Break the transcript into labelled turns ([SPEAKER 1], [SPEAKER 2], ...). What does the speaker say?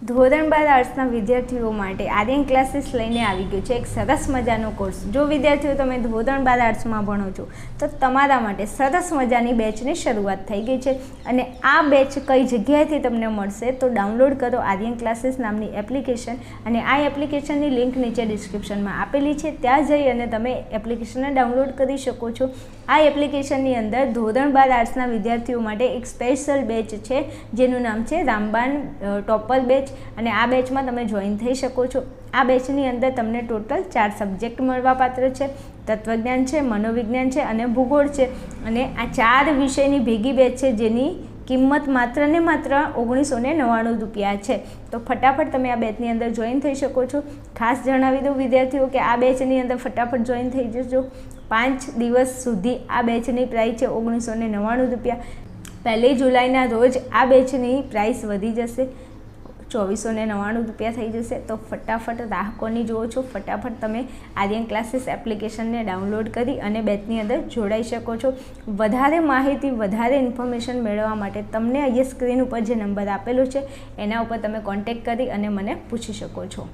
[SPEAKER 1] ધોરણ 12 આર્ટ્સના વિદ્યાર્થીઓ માટે આર્યન ક્લાસીસ લઈને આવી ગયું છે એક સરસ મજાનો કોર્સ। જો વિદ્યાર્થીઓ તમે ધોરણ 12 આર્ટ્સમાં ભણો છો તો તમારા માટે સરસ મજાની બેચની શરૂઆત થઈ ગઈ છે અને આ બેચ કઈ જગ્યાએથી તમને મળશે તો ડાઉનલોડ કરો આર્યન ક્લાસીસ નામની એપ્લિકેશન અને આ એપ્લિકેશનની લિંક નીચે ડિસ્ક્રિપ્શનમાં આપેલી છે, ત્યાં જઈ અને તમે એપ્લિકેશનને ડાઉનલોડ કરી શકો છો। આ એપ્લિકેશનની અંદર ધોરણ 12 આર્ટ્સના વિદ્યાર્થીઓ માટે એક સ્પેશિયલ બેચ છે જેનું નામ છે રામબાણ ટોપર બેચ અને આ બેચમાં તમે જોઈન થઈ શકો છો। આ બેચની અંદર તમને ટોટલ 4 સબ્જેક્ટ મળવાપાત્ર છે, તત્વજ્ઞાન છે, મનોવિજ્ઞાન છે અને ભૂગોળ છે અને આ 4 વિષયની ભેગી બેચ છે જેની કિંમત માત્ર ને માત્ર 1999 રૂપિયા છે। તો ફટાફટ તમે આ બેચની અંદર જોઈન થઈ શકો છો। ખાસ જણાવી દઉં વિદ્યાર્થીઓ કે આ બેચની અંદર ફટાફટ જોઈન થઈ જજો। 5 દિવસ સુધી આ બેચની પ્રાઇસ છે 1999 રૂપિયા। 1 જુલાઈના રોજ આ બેચની પ્રાઇસ વધી જશે, 2499 રૂપિયા થઈ જશે। તો ફટાફટ રાહ કોની જુઓ છો, ફટાફટ તમે આર્યન ક્લાસીસ એપ્લિકેશનને ડાઉનલોડ કરી અને બેચની અંદર જોડાઈ શકો છો। વધારે માહિતી, વધારે ઇન્ફોર્મેશન મેળવવા માટે તમને અહીંયા સ્ક્રીન ઉપર જે નંબર આપેલો છે એના ઉપર તમે કોન્ટેક્ટ કરી અને મને પૂછી શકો છો।